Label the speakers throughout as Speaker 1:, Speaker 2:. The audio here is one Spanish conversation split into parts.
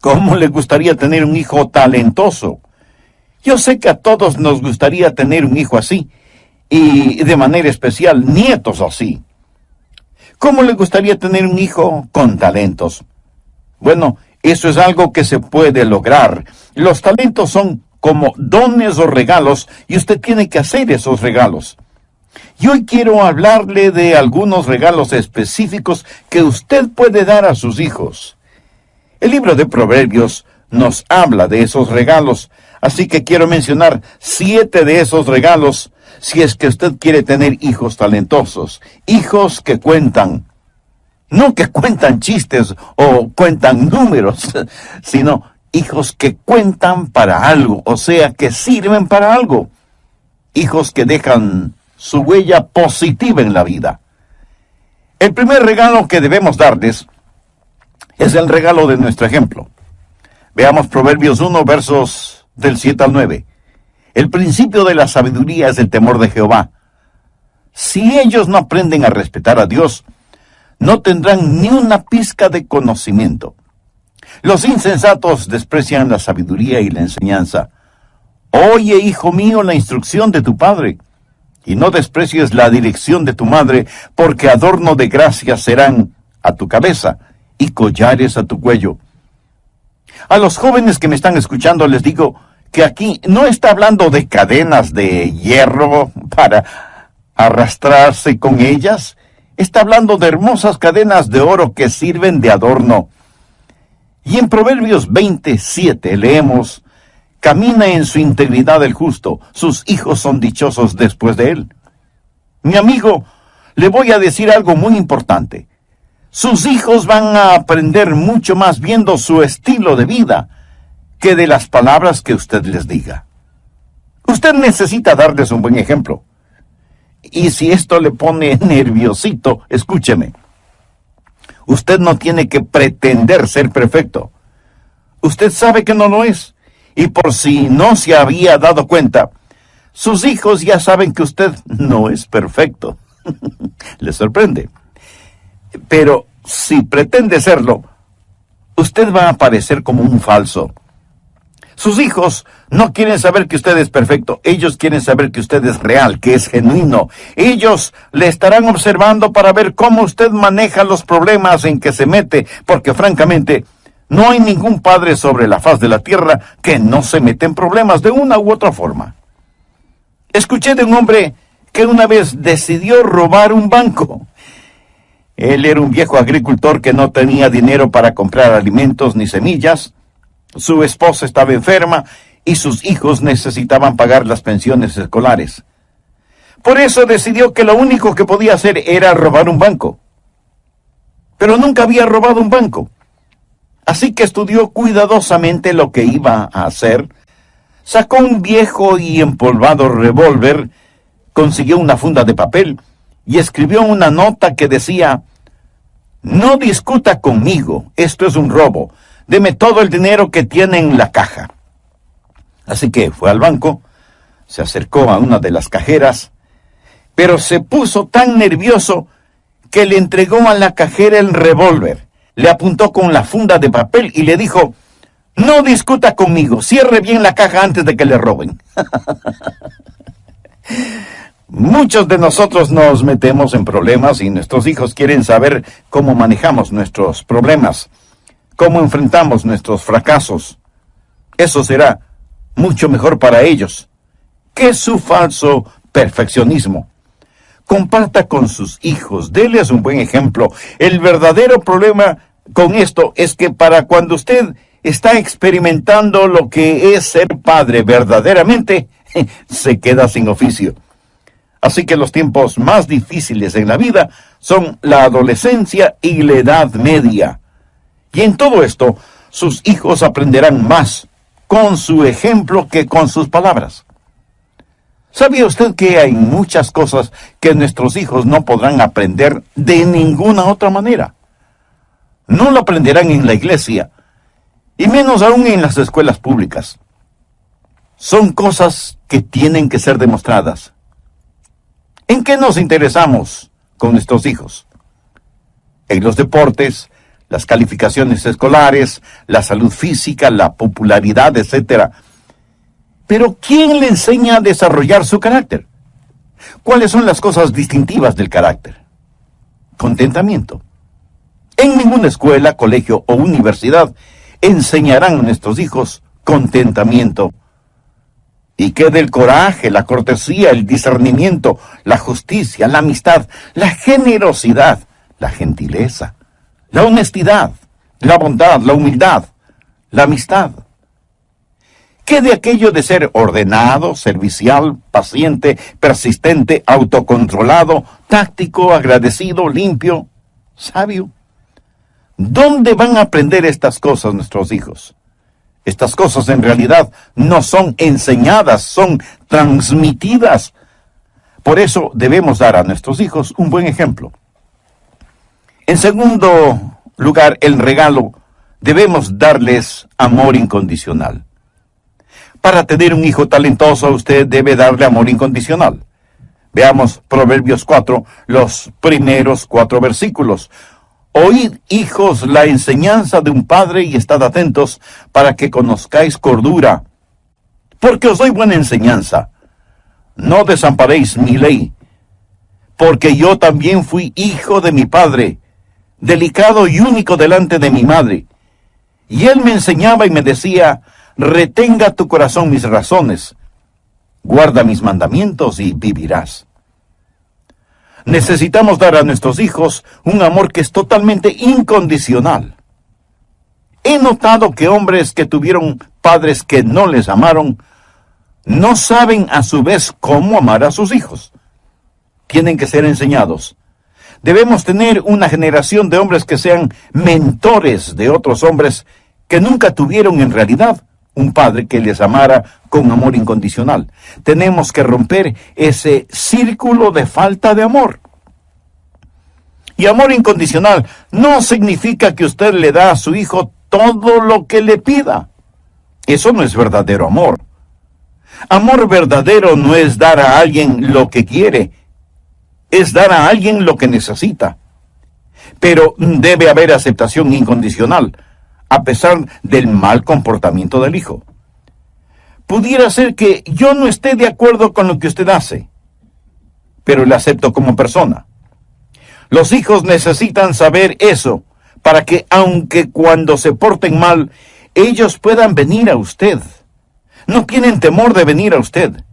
Speaker 1: ¿Cómo le gustaría tener un hijo talentoso? Yo sé que a todos nos gustaría tener un hijo así, y de manera especial nietos así. ¿Cómo le gustaría tener un hijo con talentos? Bueno, eso es algo que se puede lograr. Los talentos son como dones o regalos, y usted tiene que hacer esos regalos. Y hoy quiero hablarle de algunos regalos específicos que usted puede dar a sus hijos. El libro de Proverbios nos habla de esos regalos, así que quiero mencionar 7 de esos regalos si es que usted quiere tener hijos talentosos, hijos que cuentan. No que cuentan chistes o cuentan números, sino hijos que cuentan para algo, o sea, que sirven para algo. Hijos que dejan su huella positiva en la vida. El primer regalo que debemos darles es el regalo de nuestro ejemplo. Veamos Proverbios 1, versos del 7 al 9. El principio de la sabiduría es el temor de Jehová. Si ellos no aprenden a respetar a Dios, no tendrán ni una pizca de conocimiento. Los insensatos desprecian la sabiduría y la enseñanza. Oye, hijo mío, la instrucción de tu padre, y no desprecies la dirección de tu madre, porque adorno de gracia serán a tu cabeza y collares a tu cuello. A los jóvenes que me están escuchando les digo que aquí no está hablando de cadenas de hierro para arrastrarse con ellas. Está hablando de hermosas cadenas de oro que sirven de adorno. Y en Proverbios 27 leemos: camina en su integridad el justo, sus hijos son dichosos después de él. Mi amigo, le voy a decir algo muy importante. Sus hijos van a aprender mucho más viendo su estilo de vida que de las palabras que usted les diga. Usted necesita darles un buen ejemplo. Y si esto le pone nerviosito, escúcheme. Usted no tiene que pretender ser perfecto. Usted sabe que no lo es. Y por si no se había dado cuenta, sus hijos ya saben que usted no es perfecto. ¿Les sorprende? Pero si pretende serlo, usted va a parecer como un falso. Sus hijos no quieren saber que usted es perfecto. Ellos quieren saber que usted es real, que es genuino. Ellos le estarán observando para ver cómo usted maneja los problemas en que se mete, porque francamente, no hay ningún padre sobre la faz de la tierra que no se mete en problemas de una u otra forma. Escuché de un hombre que una vez decidió robar un banco. Él era un viejo agricultor que no tenía dinero para comprar alimentos ni semillas. Su esposa estaba enferma y sus hijos necesitaban pagar las pensiones escolares. Por eso decidió que lo único que podía hacer era robar un banco. Pero nunca había robado un banco. Así que estudió cuidadosamente lo que iba a hacer. Sacó un viejo y empolvado revólver, consiguió una funda de papel y escribió una nota que decía: no discuta conmigo, esto es un robo. Deme todo el dinero que tiene en la caja. Así que fue al banco, se acercó a una de las cajeras, pero se puso tan nervioso que le entregó a la cajera el revólver. Le apuntó con la funda de papel y le dijo: no discuta conmigo, cierre bien la caja antes de que le roben. Muchos de nosotros nos metemos en problemas y nuestros hijos quieren saber cómo manejamos nuestros problemas, cómo enfrentamos nuestros fracasos. Eso será mucho mejor para ellos que su falso perfeccionismo. Comparta con sus hijos, déles un buen ejemplo. El verdadero problema con esto es que para cuando usted está experimentando lo que es ser padre verdaderamente, se queda sin oficio. Así que los tiempos más difíciles en la vida son la adolescencia y la edad media. Y en todo esto, sus hijos aprenderán más con su ejemplo que con sus palabras. ¿Sabía usted que hay muchas cosas que nuestros hijos no podrán aprender de ninguna otra manera? No lo aprenderán en la iglesia, y menos aún en las escuelas públicas. Son cosas que tienen que ser demostradas. ¿En qué nos interesamos con nuestros hijos? En los deportes, las calificaciones escolares, la salud física, la popularidad, etc. Pero ¿quién le enseña a desarrollar su carácter? ¿Cuáles son las cosas distintivas del carácter? Contentamiento. En ninguna escuela, colegio o universidad enseñarán a nuestros hijos contentamiento. ¿Y qué del coraje, la cortesía, el discernimiento, la justicia, la amistad, la generosidad, la gentileza, la honestidad, la bondad, la humildad, la amistad? ¿Qué de aquello de ser ordenado, servicial, paciente, persistente, autocontrolado, táctico, agradecido, limpio, sabio? ¿Dónde van a aprender estas cosas nuestros hijos? Estas cosas en realidad no son enseñadas, son transmitidas. Por eso debemos dar a nuestros hijos un buen ejemplo. En segundo lugar, el regalo, debemos darles amor incondicional. Para tener un hijo talentoso, usted debe darle amor incondicional. Veamos Proverbios 4, los primeros 4 versículos. Oíd, hijos, la enseñanza de un padre y estad atentos para que conozcáis cordura. Porque os doy buena enseñanza. No desamparéis mi ley. Porque yo también fui hijo de mi padre, delicado y único delante de mi madre. Y él me enseñaba y me decía, retenga tu corazón mis razones, guarda mis mandamientos y vivirás. Necesitamos dar a nuestros hijos un amor que es totalmente incondicional. He notado que hombres que tuvieron padres que no les amaron, no saben a su vez cómo amar a sus hijos. Tienen que ser enseñados. Debemos tener una generación de hombres que sean mentores de otros hombres que nunca tuvieron en realidad un padre que les amara con amor incondicional. Tenemos que romper ese círculo de falta de amor. Y amor incondicional no significa que usted le da a su hijo todo lo que le pida. Eso no es verdadero amor. Amor verdadero no es dar a alguien lo que quiere, es dar a alguien lo que necesita. Pero debe haber aceptación incondicional, a pesar del mal comportamiento del hijo. Pudiera ser que yo no esté de acuerdo con lo que usted hace, pero le acepto como persona. Los hijos necesitan saber eso, para que aunque cuando se porten mal, ellos puedan venir a usted. No tienen temor de venir a usted.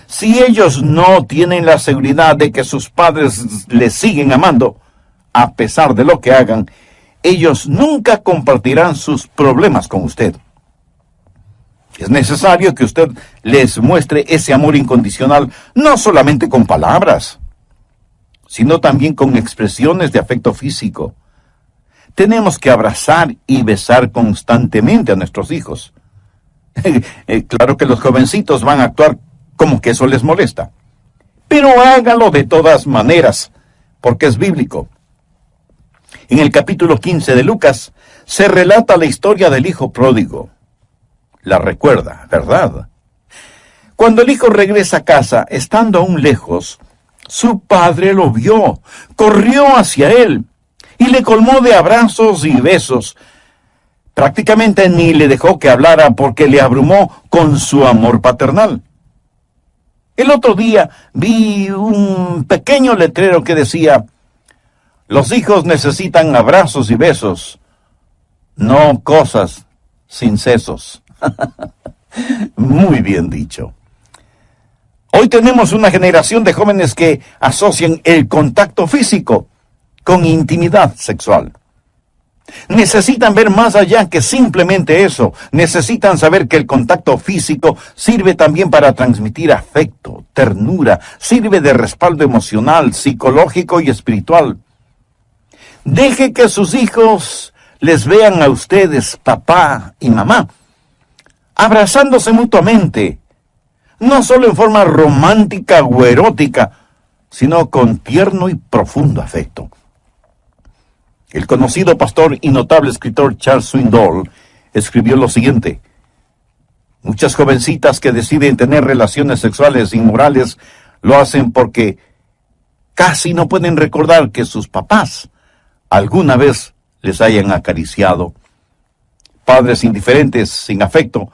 Speaker 1: Si ellos no tienen la seguridad de que sus padres les siguen amando, a pesar de lo que hagan, ellos nunca compartirán sus problemas con usted. Es necesario que usted les muestre ese amor incondicional, no solamente con palabras, sino también con expresiones de afecto físico. Tenemos que abrazar y besar constantemente a nuestros hijos. Claro que los jovencitos van a actuar como que eso les molesta, pero hágalo de todas maneras, porque es bíblico. En el capítulo 15 de Lucas se relata la historia del hijo pródigo. La recuerda, ¿verdad? Cuando el hijo regresa a casa, estando aún lejos, su padre lo vio, corrió hacia él y le colmó de abrazos y besos. Prácticamente ni le dejó que hablara porque le abrumó con su amor paternal. El otro día vi un pequeño letrero que decía: los hijos necesitan abrazos y besos, no cosas sin sesos. Muy bien dicho. Hoy tenemos una generación de jóvenes que asocian el contacto físico con intimidad sexual. Necesitan ver más allá que simplemente eso. Necesitan saber que el contacto físico sirve también para transmitir afecto, ternura, sirve de respaldo emocional, psicológico y espiritual. Deje que sus hijos les vean a ustedes, papá y mamá, abrazándose mutuamente, no solo en forma romántica o erótica, sino con tierno y profundo afecto. El conocido pastor y notable escritor Charles Swindoll escribió lo siguiente: muchas jovencitas que deciden tener relaciones sexuales inmorales lo hacen porque casi no pueden recordar que sus papás alguna vez les hayan acariciado. Padres indiferentes, sin afecto,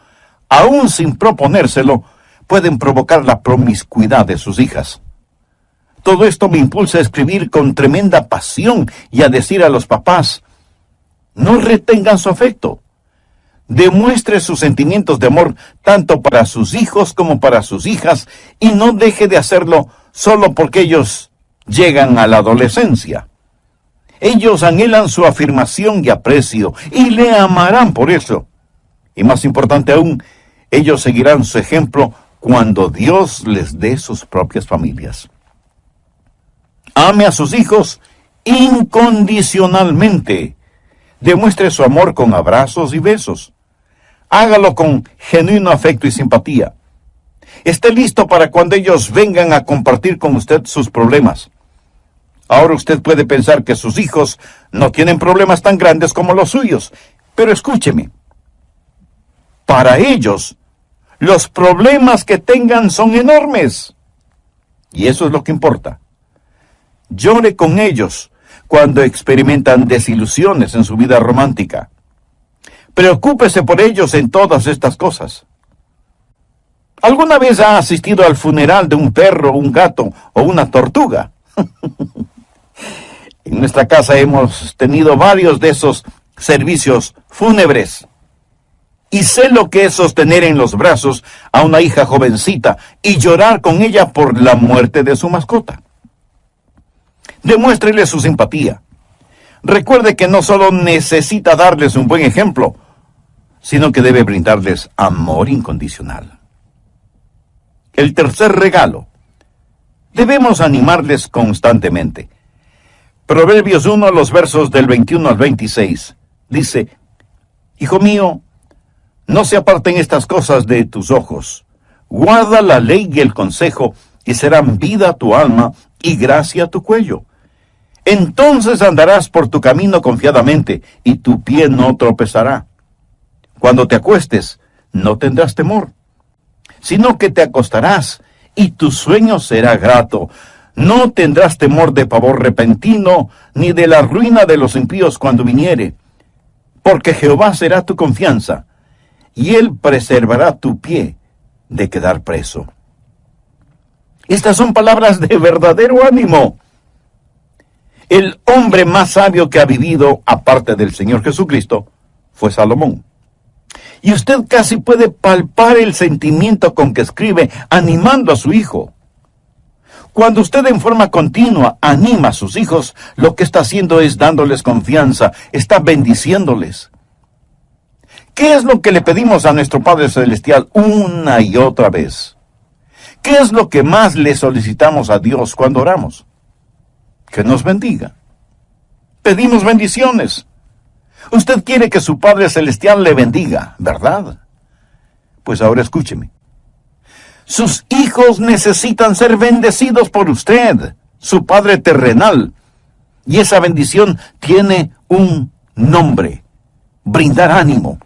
Speaker 1: aún sin proponérselo, pueden provocar la promiscuidad de sus hijas. Todo esto me impulsa a escribir con tremenda pasión y a decir a los papás: no retengan su afecto. Demuestre sus sentimientos de amor tanto para sus hijos como para sus hijas, y no deje de hacerlo solo porque ellos llegan a la adolescencia. Ellos anhelan su afirmación y aprecio, y le amarán por eso. Y más importante aún, ellos seguirán su ejemplo cuando Dios les dé sus propias familias. Ame a sus hijos incondicionalmente. Demuestre su amor con abrazos y besos. Hágalo con genuino afecto y simpatía. Esté listo para cuando ellos vengan a compartir con usted sus problemas. Ahora usted puede pensar que sus hijos no tienen problemas tan grandes como los suyos, pero escúcheme. Para ellos, los problemas que tengan son enormes. Y eso es lo que importa. Llore con ellos cuando experimentan desilusiones en su vida romántica. Preocúpese por ellos en todas estas cosas. ¿Alguna vez ha asistido al funeral de un perro, un gato o una tortuga? En nuestra casa hemos tenido varios de esos servicios fúnebres. Y sé lo que es sostener en los brazos a una hija jovencita y llorar con ella por la muerte de su mascota. Demuéstrele su simpatía. Recuerde que no solo necesita darles un buen ejemplo, sino que debe brindarles amor incondicional. El tercer regalo. Debemos animarles constantemente. Proverbios 1, los versos del 21 al 26, dice: Hijo mío, no se aparten estas cosas de tus ojos. Guarda la ley y el consejo, y serán vida a tu alma y gracia a tu cuello. Entonces andarás por tu camino confiadamente, y tu pie no tropezará. Cuando te acuestes, no tendrás temor, sino que te acostarás, y tu sueño será grato. No tendrás temor de pavor repentino, ni de la ruina de los impíos cuando viniere. Porque Jehová será tu confianza, y Él preservará tu pie de quedar preso. Estas son palabras de verdadero ánimo. El hombre más sabio que ha vivido, aparte del Señor Jesucristo, fue Salomón. Y usted casi puede palpar el sentimiento con que escribe, animando a su hijo. Cuando usted en forma continua anima a sus hijos, lo que está haciendo es dándoles confianza, está bendiciéndoles. ¿Qué es lo que le pedimos a nuestro Padre Celestial una y otra vez? ¿Qué es lo que más le solicitamos a Dios cuando oramos? Que nos bendiga. Pedimos bendiciones. Usted quiere que su Padre Celestial le bendiga, ¿verdad? Pues ahora escúcheme. Sus hijos necesitan ser bendecidos por usted, su Padre terrenal. Y esa bendición tiene un nombre: brindar ánimo.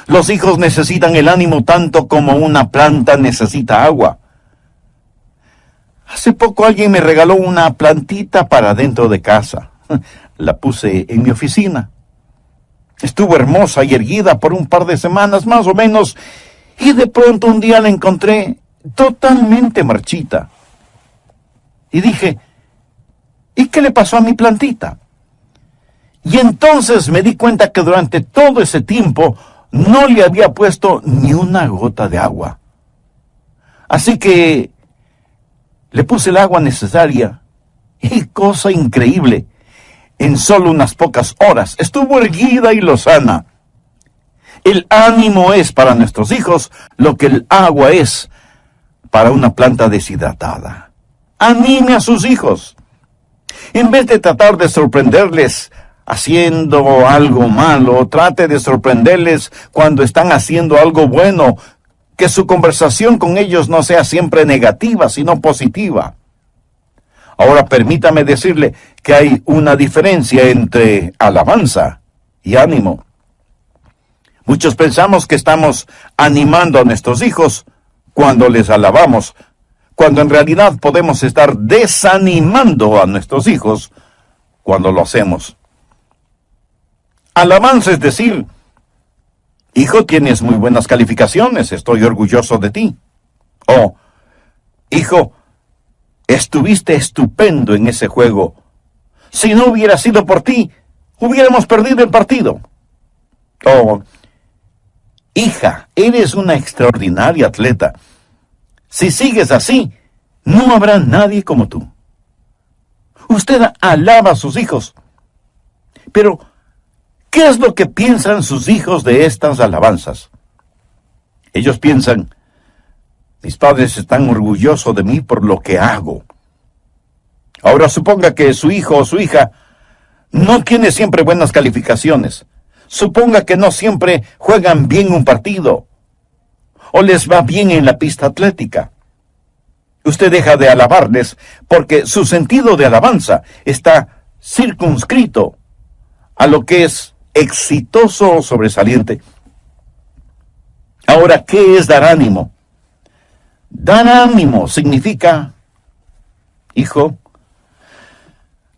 Speaker 1: Los hijos necesitan el ánimo tanto como una planta necesita agua. Hace poco alguien me regaló una plantita para dentro de casa. La puse en mi oficina. Estuvo hermosa y erguida por un par de semanas más o menos, y de pronto un día la encontré totalmente marchita. Y dije: ¿y qué le pasó a mi plantita? Y entonces me di cuenta que durante todo ese tiempo no le había puesto ni una gota de agua. Así que le puse el agua necesaria, y cosa increíble, en solo unas pocas horas estuvo erguida y lozana. El ánimo es para nuestros hijos lo que el agua es para una planta deshidratada. Anime a sus hijos. En vez de tratar de sorprenderles haciendo algo malo, trate de sorprenderles cuando están haciendo algo bueno. Que su conversación con ellos no sea siempre negativa, sino positiva. Ahora permítame decirle que hay una diferencia entre alabanza y ánimo. Muchos pensamos que estamos animando a nuestros hijos cuando les alabamos, cuando en realidad podemos estar desanimando a nuestros hijos cuando lo hacemos. Alabanza es decir, hijo, tienes muy buenas calificaciones, estoy orgulloso de ti. O, hijo, estuviste estupendo en ese juego. Si no hubiera sido por ti, hubiéramos perdido el partido. O, hija, eres una extraordinaria atleta. Si sigues así, no habrá nadie como tú. Usted alaba a sus hijos. Pero, ¿qué es lo que piensan sus hijos de estas alabanzas? Ellos piensan, mis padres están orgullosos de mí por lo que hago. Ahora suponga que su hijo o su hija no tiene siempre buenas calificaciones. Suponga que no siempre juegan bien un partido o les va bien en la pista atlética. Usted deja de alabarles porque su sentido de alabanza está circunscrito a lo que es exitoso o sobresaliente. Ahora, ¿qué es dar ánimo? Dar ánimo significa, hijo,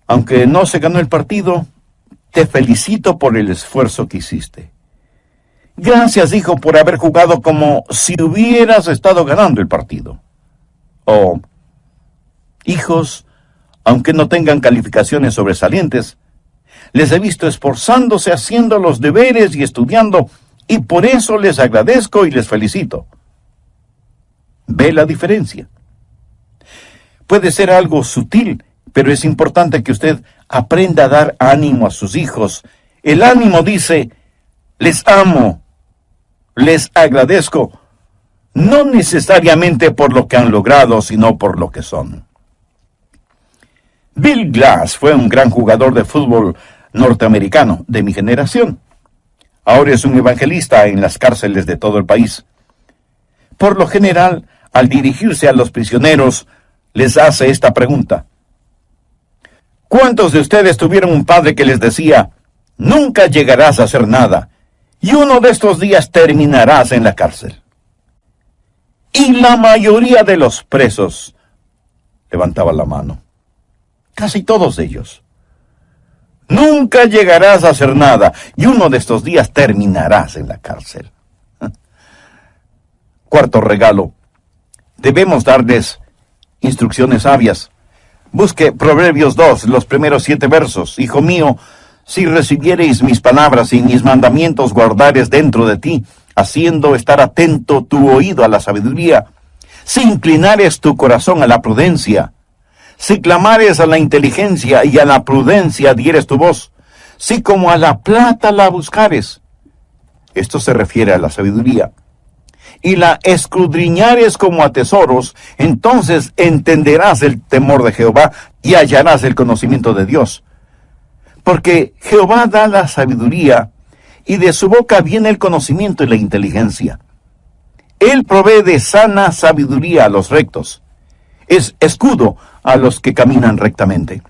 Speaker 1: aunque no se ganó el partido, te felicito por el esfuerzo que hiciste. Gracias, hijo, por haber jugado como si hubieras estado ganando el partido. O, hijos, aunque no tengan calificaciones sobresalientes, les he visto esforzándose haciendo los deberes y estudiando, y por eso les agradezco y les felicito. ¿Ve la diferencia? Puede ser algo sutil, pero es importante que usted aprenda a dar ánimo a sus hijos. El ánimo dice, les amo, les agradezco, no necesariamente por lo que han logrado, sino por lo que son. Bill Glass fue un gran jugador de fútbol norteamericano de mi generación. Ahora es un evangelista en las cárceles de todo el país. Por lo general, al dirigirse a los prisioneros, les hace esta pregunta. ¿Cuántos de ustedes tuvieron un padre que les decía, nunca llegarás a hacer nada, y uno de estos días terminarás en la cárcel? Y la mayoría de los presos levantaban la mano. Casi todos ellos. Nunca llegarás a hacer nada, y uno de estos días terminarás en la cárcel. Cuarto regalo. Debemos darles instrucciones sabias. Busque Proverbios 2, los primeros 7 versos. Hijo mío, si recibiereis mis palabras y mis mandamientos guardares dentro de ti, haciendo estar atento tu oído a la sabiduría, si inclinares tu corazón a la prudencia, si clamares a la inteligencia y a la prudencia dieres tu voz, si como a la plata la buscares. Esto se refiere a la sabiduría. Y la escudriñares como a tesoros, entonces entenderás el temor de Jehová y hallarás el conocimiento de Dios. Porque Jehová da la sabiduría, y de su boca viene el conocimiento y la inteligencia. Él provee de sana sabiduría a los rectos. Es escudo a los que caminan rectamente.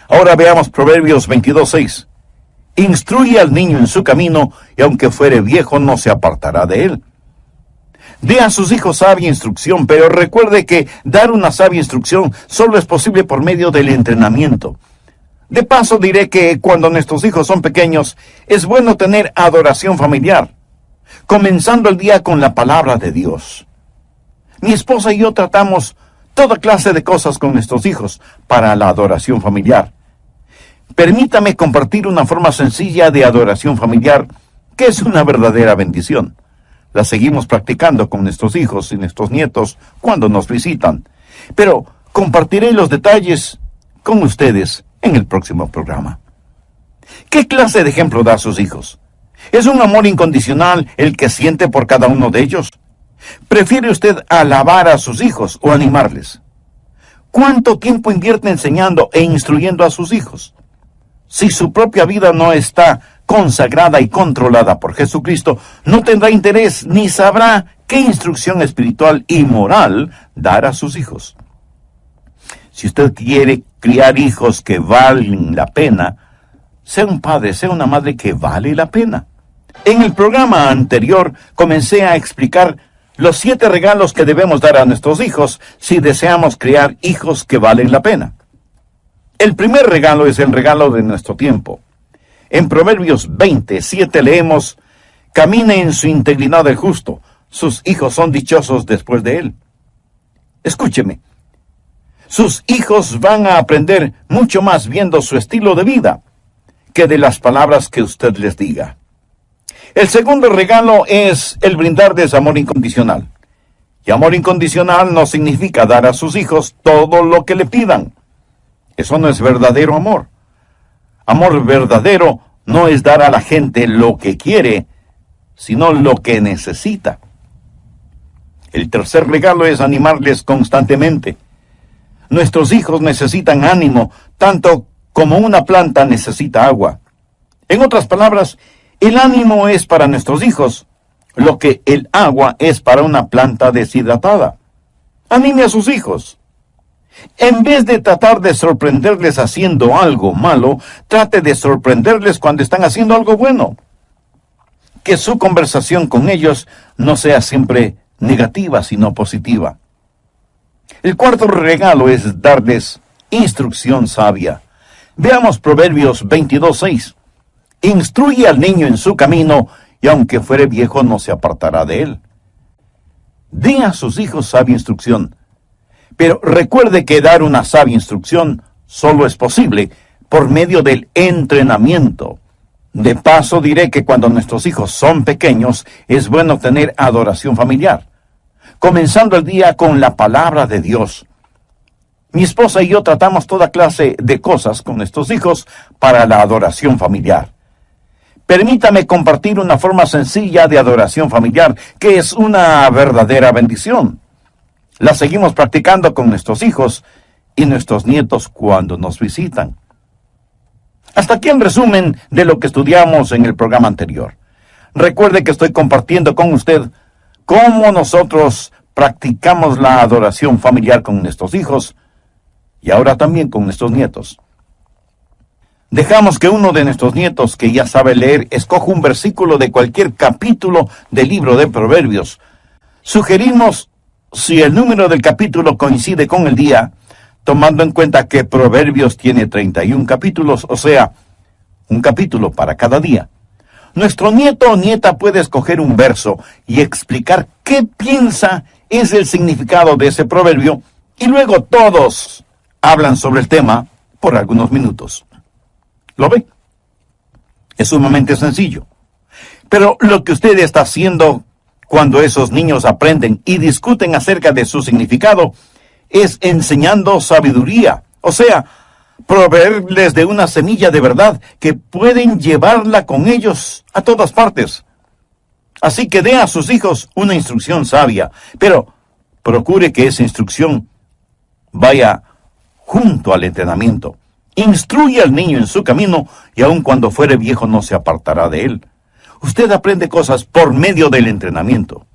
Speaker 1: Ahora veamos Proverbios 22:6. Instruye al niño en su camino, y aunque fuere viejo, no se apartará de él. Dé a sus hijos sabia instrucción, pero recuerde que dar una sabia instrucción solo es posible por medio del entrenamiento. De paso diré que cuando nuestros hijos son pequeños, es bueno tener adoración familiar, comenzando el día con la palabra de Dios. Mi esposa y yo tratamos toda clase de cosas con nuestros hijos para la adoración familiar. Permítame compartir una forma sencilla de adoración familiar, que es una verdadera bendición. La seguimos practicando con nuestros hijos y nuestros nietos cuando nos visitan. Pero compartiré los detalles con ustedes en el próximo programa. ¿Qué clase de ejemplo da a sus hijos? ¿Es un amor incondicional el que siente por cada uno de ellos? ¿Prefiere usted alabar a sus hijos o animarles? ¿Cuánto tiempo invierte enseñando e instruyendo a sus hijos? Si su propia vida no está consagrada y controlada por Jesucristo, no tendrá interés ni sabrá qué instrucción espiritual y moral dar a sus hijos. Si usted quiere criar hijos que valen la pena, sea un padre, sea una madre que vale la pena. En el programa anterior comencé a explicar los 7 regalos que debemos dar a nuestros hijos si deseamos criar hijos que valen la pena. El primer regalo es el regalo de nuestro tiempo. En Proverbios 27 leemos: camina en su integridad el justo, sus hijos son dichosos después de él. Escúcheme, sus hijos van a aprender mucho más viendo su estilo de vida que de las palabras que usted les diga. El segundo regalo es el brindarles amor incondicional. Y amor incondicional no significa dar a sus hijos todo lo que le pidan. Eso no es verdadero amor. Amor verdadero no es dar a la gente lo que quiere, sino lo que necesita. El tercer regalo es animarles constantemente. Nuestros hijos necesitan ánimo, tanto como una planta necesita agua. En otras palabras, el ánimo es para nuestros hijos lo que el agua es para una planta deshidratada. Anime a sus hijos. En vez de tratar de sorprenderles haciendo algo malo, trate de sorprenderles cuando están haciendo algo bueno. Que su conversación con ellos no sea siempre negativa, sino positiva. El cuarto regalo es darles instrucción sabia. Veamos Proverbios 22:6. Instruye al niño en su camino, y aunque fuere viejo no se apartará de él. Dé a sus hijos sabia instrucción. Pero recuerde que dar una sabia instrucción solo es posible por medio del entrenamiento. De paso diré que cuando nuestros hijos son pequeños es bueno tener adoración familiar, comenzando el día con la palabra de Dios. Mi esposa y yo tratamos toda clase de cosas con nuestros hijos para la adoración familiar. Permítame compartir una forma sencilla de adoración familiar, que es una verdadera bendición. La seguimos practicando con nuestros hijos y nuestros nietos cuando nos visitan. Hasta aquí el resumen de lo que estudiamos en el programa anterior. Recuerde que estoy compartiendo con usted cómo nosotros practicamos la adoración familiar con nuestros hijos y ahora también con nuestros nietos. Dejamos que uno de nuestros nietos, que ya sabe leer, escoja un versículo de cualquier capítulo del libro de Proverbios. Sugerimos, si el número del capítulo coincide con el día, tomando en cuenta que Proverbios tiene 31 capítulos, o sea, un capítulo para cada día. Nuestro nieto o nieta puede escoger un verso y explicar qué piensa es el significado de ese proverbio, y luego todos hablan sobre el tema por algunos minutos. ¿Lo ve? Es sumamente sencillo. Pero lo que usted está haciendo cuando esos niños aprenden y discuten acerca de su significado es enseñando sabiduría, o sea, proveerles de una semilla de verdad que pueden llevarla con ellos a todas partes. Así que dé a sus hijos una instrucción sabia, pero procure que esa instrucción vaya junto al entrenamiento. Instruye al niño en su camino, y aun cuando fuere viejo no se apartará de él. Usted aprende cosas por medio del entrenamiento.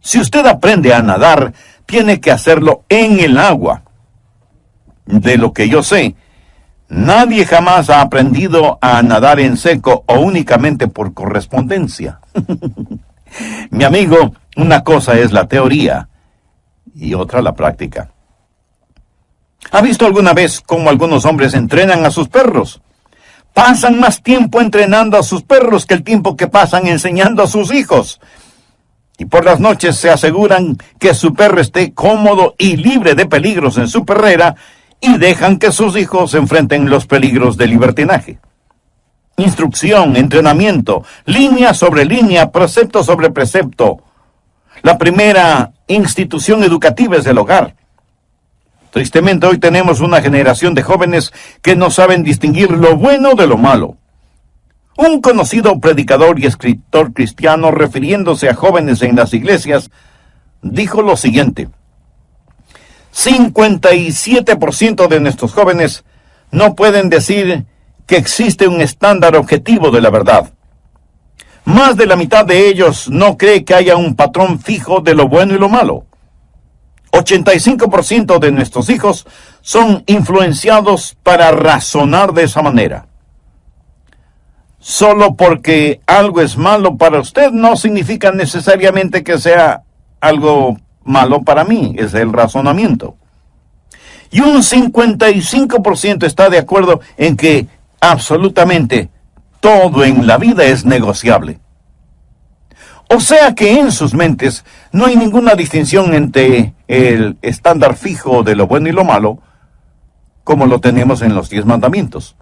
Speaker 1: Si usted aprende a nadar, tiene que hacerlo en el agua. De lo que yo sé, nadie jamás ha aprendido a nadar en seco o únicamente por correspondencia. Mi amigo, una cosa es la teoría y otra la práctica. ¿Ha visto alguna vez cómo algunos hombres entrenan a sus perros? Pasan más tiempo entrenando a sus perros que el tiempo que pasan enseñando a sus hijos. Y por las noches se aseguran que su perro esté cómodo y libre de peligros en su perrera, y dejan que sus hijos enfrenten los peligros del libertinaje. Instrucción, entrenamiento, línea sobre línea, precepto sobre precepto. La primera institución educativa es el hogar. Tristemente hoy tenemos una generación de jóvenes que no saben distinguir lo bueno de lo malo. Un conocido predicador y escritor cristiano, refiriéndose a jóvenes en las iglesias, dijo lo siguiente: 57% de nuestros jóvenes no pueden decir que existe un estándar objetivo de la verdad. Más de la mitad de ellos no cree que haya un patrón fijo de lo bueno y lo malo. 85% de nuestros hijos son influenciados para razonar de esa manera. Solo porque algo es malo para usted no significa necesariamente que sea algo malo para mí, es el razonamiento. Y un 55% está de acuerdo en que absolutamente todo en la vida es negociable. O sea que en sus mentes no hay ninguna distinción entre el estándar fijo de lo bueno y lo malo, como lo tenemos en los 10 mandamientos.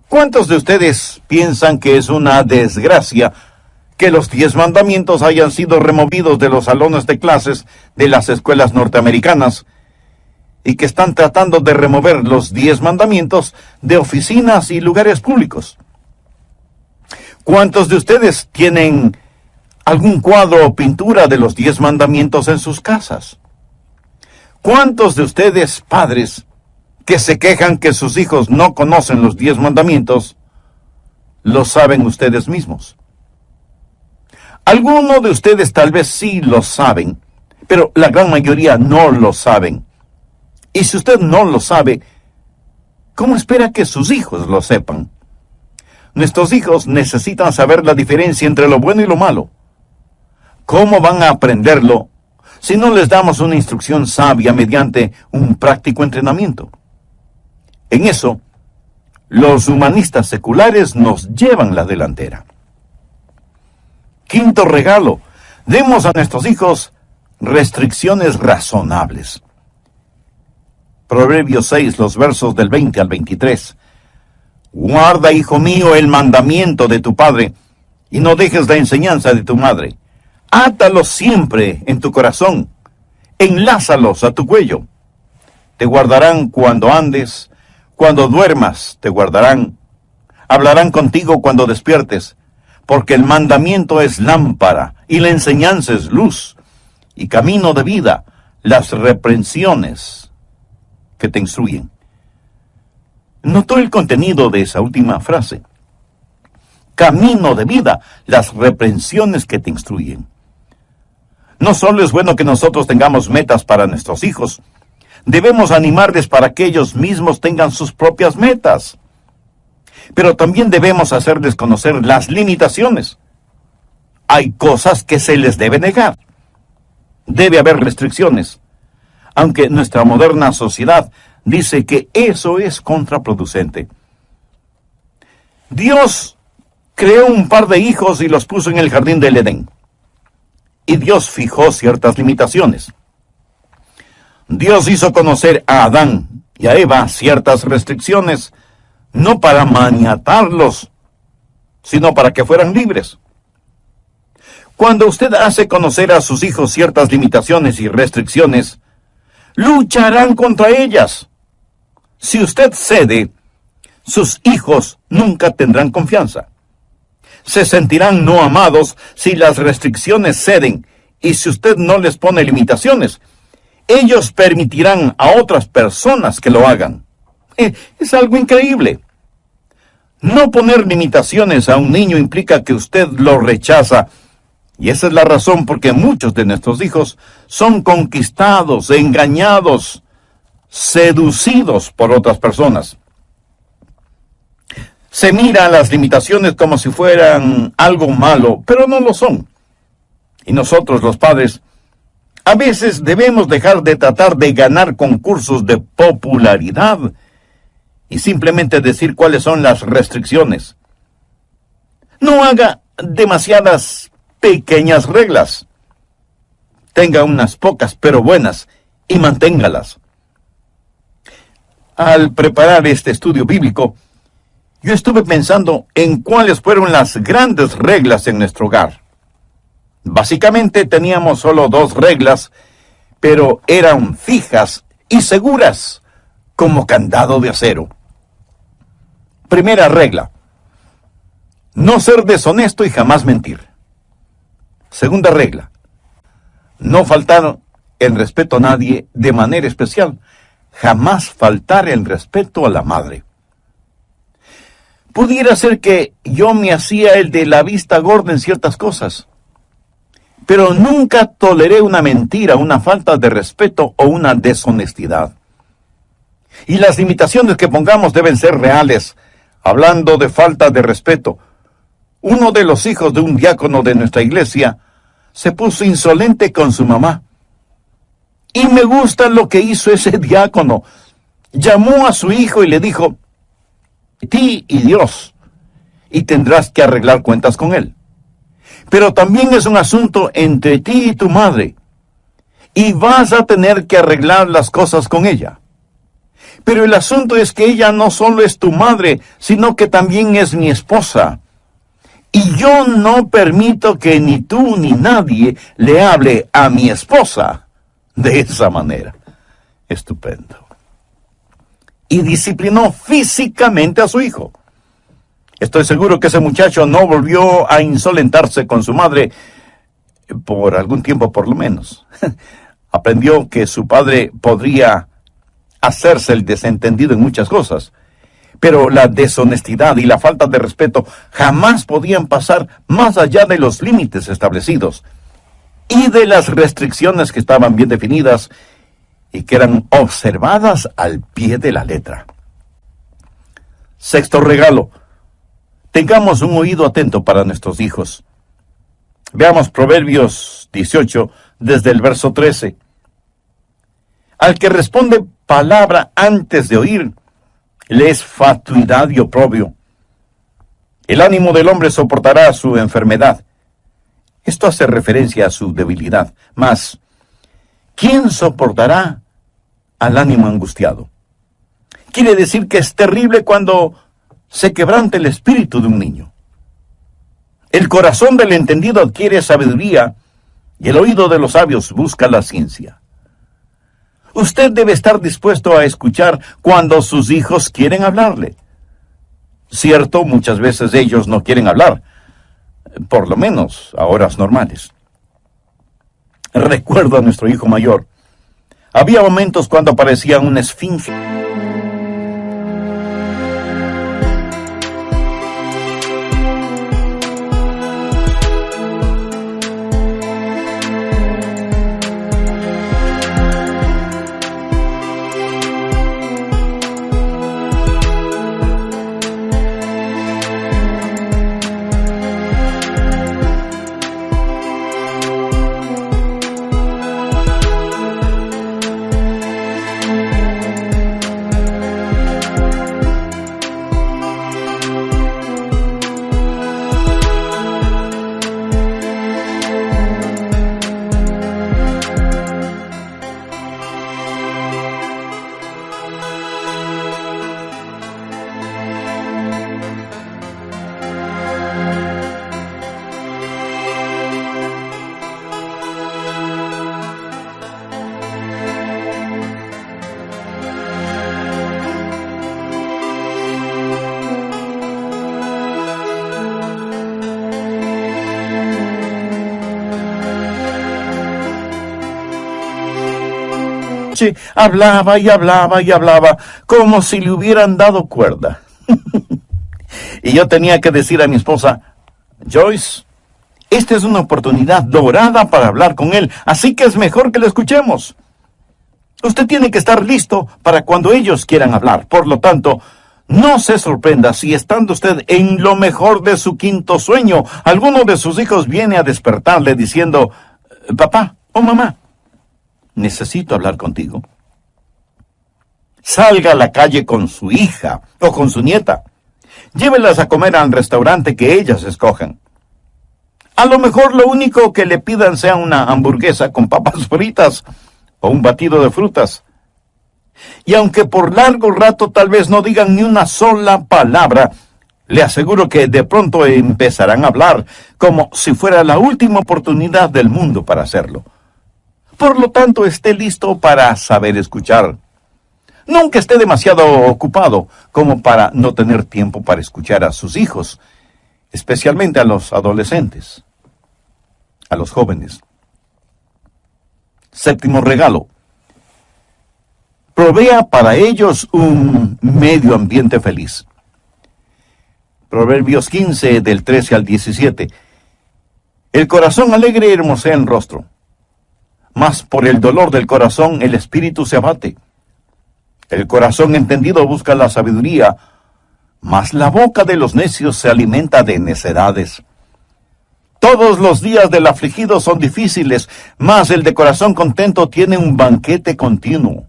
Speaker 1: ¿Cuántos de ustedes piensan que es una desgracia que los 10 mandamientos hayan sido removidos de los salones de clases de las escuelas norteamericanas y que están tratando de remover los 10 mandamientos de oficinas y lugares públicos? ¿Cuántos de ustedes tienen algún cuadro o pintura de los 10 mandamientos en sus casas? ¿Cuántos de ustedes, padres, que se quejan que sus hijos no conocen los 10 mandamientos, lo saben ustedes mismos? Algunos de ustedes tal vez sí lo saben, pero la gran mayoría no lo saben. Y si usted no lo sabe, ¿cómo espera que sus hijos lo sepan? Nuestros hijos necesitan saber la diferencia entre lo bueno y lo malo. ¿Cómo van a aprenderlo si no les damos una instrucción sabia mediante un práctico entrenamiento? En eso, los humanistas seculares nos llevan la delantera. Quinto regalo: demos a nuestros hijos restricciones razonables. Proverbios 6, los versos del 20 al 23. Guarda, hijo mío, el mandamiento de tu padre, y no dejes la enseñanza de tu madre. Átalos siempre en tu corazón, enlázalos a tu cuello. Te guardarán cuando andes, cuando duermas te guardarán. Hablarán contigo cuando despiertes, porque el mandamiento es lámpara, y la enseñanza es luz, y camino de vida, las reprensiones que te instruyen. ¿Notó el contenido de esa última frase? Camino de vida, las reprensiones que te instruyen. No solo es bueno que nosotros tengamos metas para nuestros hijos, debemos animarles para que ellos mismos tengan sus propias metas. Pero también debemos hacerles conocer las limitaciones. Hay cosas que se les debe negar. Debe haber restricciones, aunque nuestra moderna sociedad dice que eso es contraproducente. Dios creó un par de hijos y los puso en el jardín del Edén. Y Dios fijó ciertas limitaciones. Dios hizo conocer a Adán y a Eva ciertas restricciones, no para maniatarlos, sino para que fueran libres. Cuando usted hace conocer a sus hijos ciertas limitaciones y restricciones, lucharán contra ellas. Si usted cede, sus hijos nunca tendrán confianza. Se sentirán no amados si las restricciones ceden, y si usted no les pone limitaciones, ellos permitirán a otras personas que lo hagan. Es algo increíble. No poner limitaciones a un niño implica que usted lo rechaza, y esa es la razón por qué muchos de nuestros hijos son conquistados, engañados, seducidos por otras personas. Se mira a las limitaciones como si fueran algo malo, pero no lo son. Y nosotros, los padres, a veces debemos dejar de tratar de ganar concursos de popularidad y simplemente decir cuáles son las restricciones. No haga demasiadas pequeñas reglas. Tenga unas pocas, pero buenas, y manténgalas. Al preparar este estudio bíblico, yo estuve pensando en cuáles fueron las grandes reglas en nuestro hogar. Básicamente teníamos solo 2 reglas, pero eran fijas y seguras, como candado de acero. Primera regla: no ser deshonesto y jamás mentir. Segunda regla: no faltar el respeto a nadie, de manera especial, jamás faltar el respeto a la madre. Pudiera ser que yo me hacía el de la vista gorda en ciertas cosas, pero nunca toleré una mentira, una falta de respeto o una deshonestidad. Y las limitaciones que pongamos deben ser reales. Hablando de falta de respeto, uno de los hijos de un diácono de nuestra iglesia se puso insolente con su mamá. Y me gusta lo que hizo ese diácono. Llamó a su hijo y le dijo: ti y Dios, y tendrás que arreglar cuentas con él. Pero también es un asunto entre ti y tu madre, y vas a tener que arreglar las cosas con ella. Pero el asunto es que ella no solo es tu madre, sino que también es mi esposa. Y yo no permito que ni tú ni nadie le hable a mi esposa de esa manera. Estupendo. Y disciplinó físicamente a su hijo. Estoy seguro que ese muchacho no volvió a insolentarse con su madre por algún tiempo por lo menos. Aprendió que su padre podría hacerse el desentendido en muchas cosas, pero la deshonestidad y la falta de respeto jamás podían pasar más allá de los límites establecidos y de las restricciones que estaban bien definidas y que eran observadas al pie de la letra. Sexto regalo: tengamos un oído atento para nuestros hijos. Veamos Proverbios 18, desde el verso 13. Al que responde palabra antes de oír, le es fatuidad y oprobio. El ánimo del hombre soportará su enfermedad. Esto hace referencia a su debilidad. Mas, ¿quién soportará al ánimo angustiado? Quiere decir que es terrible cuando se quebranta el espíritu de un niño. El corazón del entendido adquiere sabiduría y el oído de los sabios busca la ciencia. Usted debe estar dispuesto a escuchar cuando sus hijos quieren hablarle. Cierto, muchas veces ellos no quieren hablar, por lo menos a horas normales. Recuerdo a nuestro hijo mayor. Había momentos cuando parecía una esfinge. Hablaba y hablaba y hablaba, como si le hubieran dado cuerda. Y yo tenía que decir a mi esposa: Joyce, esta es una oportunidad dorada para hablar con él, así que es mejor que lo escuchemos. Usted tiene que estar listo para cuando ellos quieran hablar. Por lo tanto, no se sorprenda si, estando usted en lo mejor de su quinto sueño, alguno de sus hijos viene a despertarle diciendo: papá o mamá, necesito hablar contigo. Salga a la calle con su hija o con su nieta. Llévelas a comer al restaurante que ellas escojan. A lo mejor lo único que le pidan sea una hamburguesa con papas fritas o un batido de frutas. Y aunque por largo rato tal vez no digan ni una sola palabra, le aseguro que de pronto empezarán a hablar como si fuera la última oportunidad del mundo para hacerlo. Por lo tanto, esté listo para saber escuchar. Nunca esté demasiado ocupado como para no tener tiempo para escuchar a sus hijos, especialmente a los adolescentes, a los jóvenes. Séptimo regalo: provea para ellos un medio ambiente feliz. Proverbios 15, del 13 al 17. El corazón alegre hermosea el rostro, mas por el dolor del corazón el espíritu se abate. El corazón entendido busca la sabiduría, mas la boca de los necios se alimenta de necedades. Todos los días del afligido son difíciles, mas el de corazón contento tiene un banquete continuo.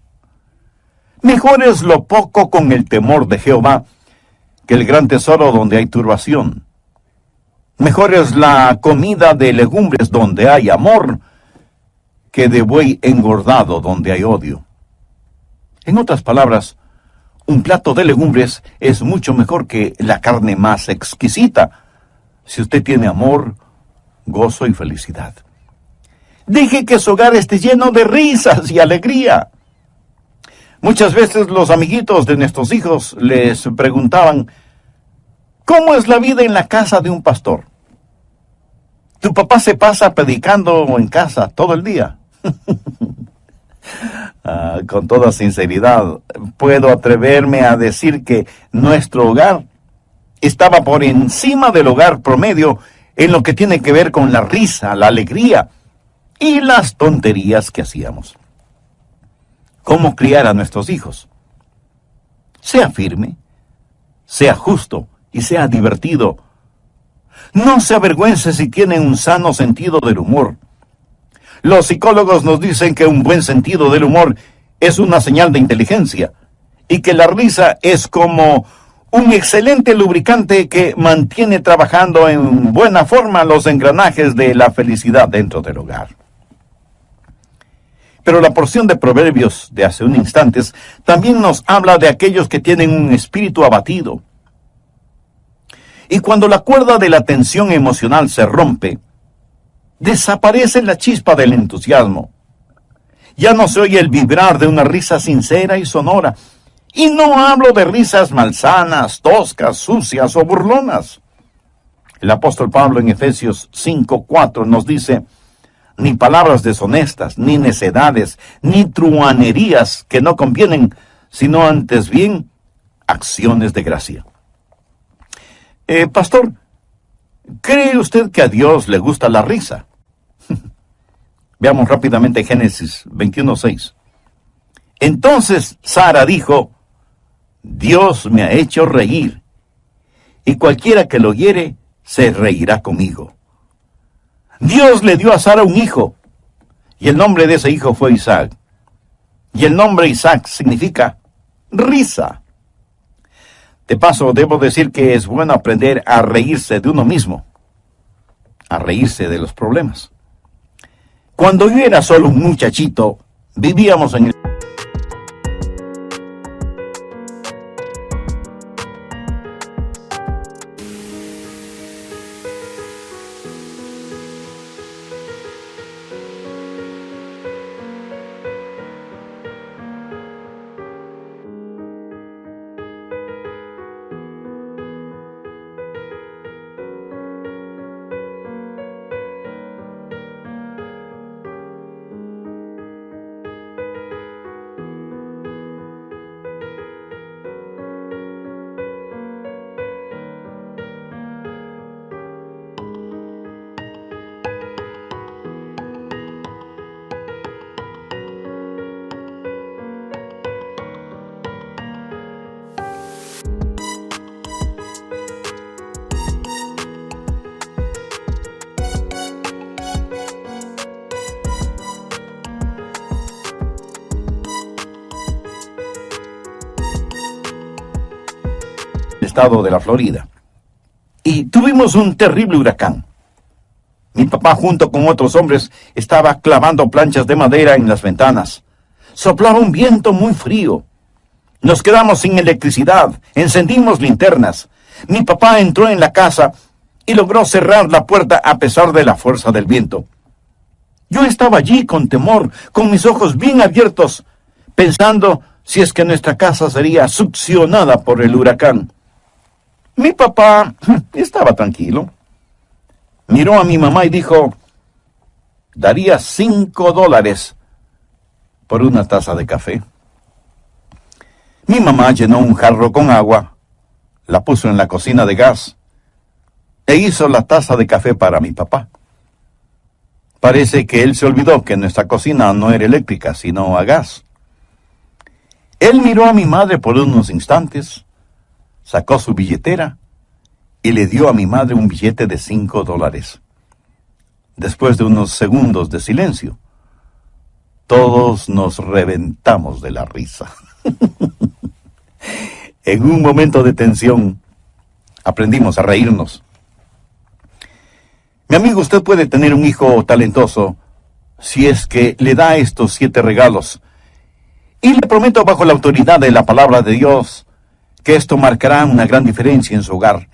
Speaker 1: Mejor es lo poco con el temor de Jehová que el gran tesoro donde hay turbación. Mejor es la comida de legumbres donde hay amor que de buey engordado donde hay odio. En otras palabras, un plato de legumbres es mucho mejor que la carne más exquisita, si usted tiene amor, gozo y felicidad. Deje que su hogar esté lleno de risas y alegría. Muchas veces los amiguitos de nuestros hijos les preguntaban, ¿cómo es la vida en la casa de un pastor? ¿Tu papá se pasa predicando en casa todo el día? Con toda sinceridad, puedo atreverme a decir que nuestro hogar estaba por encima del hogar promedio en lo que tiene que ver con la risa, la alegría y las tonterías que hacíamos. ¿Cómo criar a nuestros hijos? Sea firme, sea justo y sea divertido. No se avergüence si tiene un sano sentido del humor. Los psicólogos nos dicen que un buen sentido del humor es una señal de inteligencia y que la risa es como un excelente lubricante que mantiene trabajando en buena forma los engranajes de la felicidad dentro del hogar. Pero la porción de Proverbios de hace un instante también nos habla de aquellos que tienen un espíritu abatido. Y cuando la cuerda de la tensión emocional se rompe, desaparece la chispa del entusiasmo. Ya no se oye el vibrar de una risa sincera y sonora. Y no hablo de risas malsanas, toscas, sucias o burlonas. El apóstol Pablo en Efesios 5:4 nos dice, ni palabras deshonestas, ni necedades, ni truhanerías que no convienen, sino antes bien acciones de gracia. Pastor, ¿cree usted que a Dios le gusta la risa? Veamos rápidamente Génesis 21:6. Entonces Sara dijo, Dios me ha hecho reír, y cualquiera que lo oyere se reirá conmigo. Dios le dio a Sara un hijo, y el nombre de ese hijo fue Isaac. Y el nombre Isaac significa risa. De paso, debo decir que es bueno aprender a reírse de uno mismo, a reírse de los problemas. Cuando yo era solo un muchachito, vivíamos en el estado de la Florida. Y tuvimos un terrible huracán. Mi papá junto con otros hombres estaba clavando planchas de madera en las ventanas. Soplaba un viento muy frío. Nos quedamos sin electricidad, encendimos linternas. Mi papá entró en la casa y logró cerrar la puerta a pesar de la fuerza del viento. Yo estaba allí con temor, con mis ojos bien abiertos, pensando si es que nuestra casa sería succionada por el huracán. Mi papá estaba tranquilo. Miró a mi mamá y dijo, daría $5 por una taza de café. Mi mamá llenó un jarro con agua, la puso en la cocina de gas e hizo la taza de café para mi papá. Parece que él se olvidó que nuestra cocina no era eléctrica, sino a gas. Él miró a mi madre por unos instantes, sacó su billetera y le dio a mi madre un billete de $5. Después de unos segundos de silencio, todos nos reventamos de la risa. En un momento de tensión, aprendimos a reírnos. Mi amigo, usted puede tener un hijo talentoso si es que le da estos 7 regalos. Y le prometo bajo la autoridad de la palabra de Dios que esto marcará una gran diferencia en su hogar.